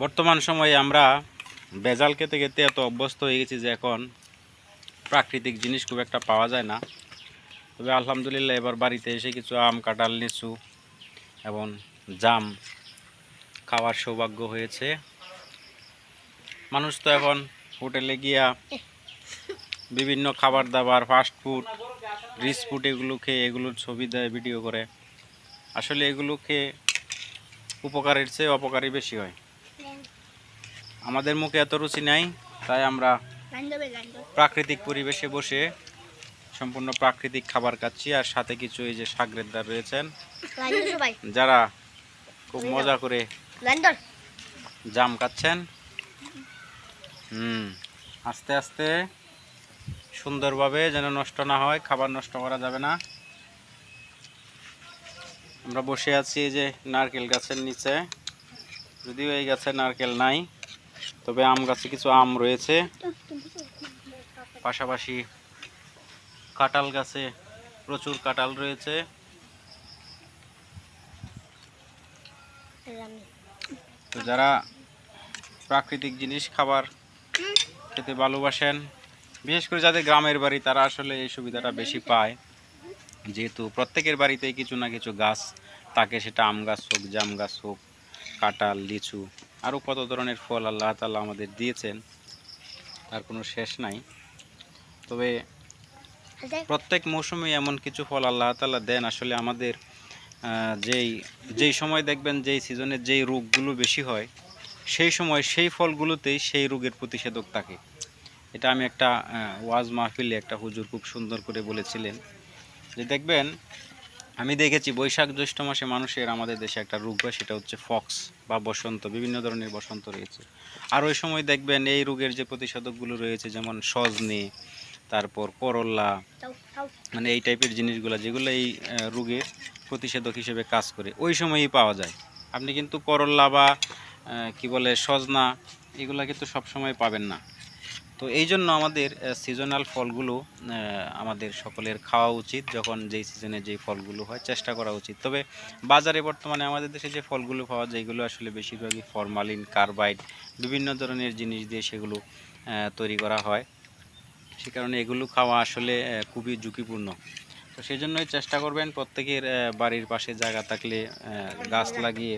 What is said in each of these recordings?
বর্তমান সময়ে আমরা ভেজাল খেতে খেতে এত অভ্যস্ত হয়ে গেছি যে এখন প্রাকৃতিক জিনিস খুব একটা পাওয়া যায় না। তবে আলহামদুলিল্লাহ এবার বাড়িতে এসে কিছু আম, কাঁঠাল, লিচু এবং জাম খাওয়ার সৌভাগ্য হয়েছে। মানুষ তো এখন হোটেলে গিয়া বিভিন্ন খাবার দাবার, ফাস্টফুড, রিচ ফুড এগুলো খেয়ে এগুলোর ছবি দেয়, ভিডিও করে। আসলে এগুলো খেয়ে উপকারের চেয়ে অপকারই বেশি হয়। আমাদের মুখে এত রুচি নাই, তাই আমরা প্রাকৃতিক পরিবেশে বসে সম্পূর্ণ প্রাকৃতিক খাবার খাচ্ছি। আর সাথে কিছু এই যে সাগরেদার রয়েছেন, যারা খুব মজা করে জাম খাচ্ছেন। আস্তে আস্তে সুন্দরভাবে যেন নষ্ট না হয়, খাবার নষ্ট করা যাবে না। আমরা বসে আছি এই যে নারকেল গাছের নিচে, যদিও এই গাছে নারকেল নাই, তবে আম গাছে কিছু আম রয়েছে। পাশাপাশি কাঁঠাল গাছে প্রচুর কাঁঠাল রয়েছে। তো যারা প্রাকৃতিক জিনিস খাবার খেতে ভালোবাসেন, বিশেষ করে যাদের গ্রামের বাড়ি, তারা আসলে এই সুবিধাটা বেশি পায়, যেহেতু প্রত্যেকের বাড়িতেই কিছু না কিছু গাছ থাকে, সেটা আম গাছ হোক, জাম গাছ হোক, কাঁঠাল, লিচু, আরও কত ধরনের ফল আল্লাহ তাআলা আমাদের দিয়েছেন, তার কোনো শেষ নাই। তবে প্রত্যেক মৌসুমে এমন কিছু ফল আল্লাহ তাআলা দেন, আসলে আমাদের যেই সময় দেখবেন যেই সিজনে যেই রোগগুলো বেশি হয়, সেই সময় সেই ফলগুলোতেই সেই রোগের প্রতিষেধক থাকে। এটা আমি একটা ওয়াজ মাহফিলে একটা হুজুর খুব সুন্দর করে বলেছিলেন যে, দেখবেন আমি দেখেছি বৈশাখ জ্যৈষ্ঠ মাসে মানুষের আমাদের দেশে একটা রোগ হয়, সেটা হচ্ছে ফক্স বা বসন্ত, বিভিন্ন ধরনের বসন্ত রয়েছে। আর ওই সময় দেখবেন এই রোগের যে প্রতিষেধকগুলো রয়েছে, যেমন সজনে, তারপর করল্লা, মানে এই টাইপের জিনিসগুলো যেগুলো এই রোগের প্রতিষেধক হিসেবে কাজ করে, ওই সময়ই পাওয়া যায়। আপনি কিন্তু করল্লা বা কি বলে সজনা, এগুলা কিন্তু সবসময় পাবেন না। তো এই জন্য আমাদের সিজনাল ফলগুলো আমাদের সকলের খাওয়া উচিত। যখন যেই সিজনে যেই ফলগুলো হয় চেষ্টা করা উচিত। তবে বাজারে বর্তমানে আমাদের দেশে যে ফলগুলো পাওয়া যায়, এগুলো আসলে বেশিরভাগই ফরমালিন, কার্বাইড, বিভিন্ন ধরনের জিনিস দিয়ে সেগুলো তৈরি করা হয়। সে কারণে এগুলো খাওয়া আসলে খুবই ঝুঁকিপূর্ণ। তো সেই জন্যই চেষ্টা করবেন প্রত্যেকের বাড়ির পাশে জায়গা থাকলে গাছ লাগিয়ে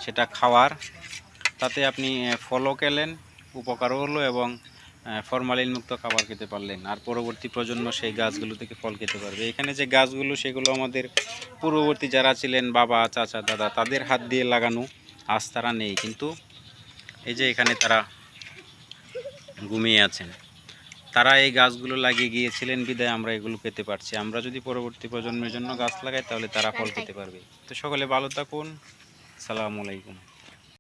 সেটা খাওয়ার। তাতে আপনি ফলও খেলেন, উপকারও হলো, এবং ফরমালিন মুক্ত খাবার খেতে পারলেন। আর পরবর্তী প্রজন্ম সেই গাছগুলো থেকে ফল খেতে পারবে। এখানে যে গাছগুলো, সেগুলো আমাদের পূর্ববর্তী যারা ছিলেন, বাবা, চাচা, দাদা, তাদের হাত দিয়ে লাগানো, আজ তারা নেই, কিন্তু এই যে এখানে তারা ঘুমিয়ে আছেন। তারা এই গাছগুলো লাগিয়ে গিয়েছিলেন বিদায় আমরা এগুলো পেতে পারছি। আমরা যদি পরবর্তী প্রজন্মের জন্য গাছ লাগাই, তাহলে তারা ফল খেতে পারবে। তো সকলে ভালো থাকুন। আসসালামু আলাইকুম।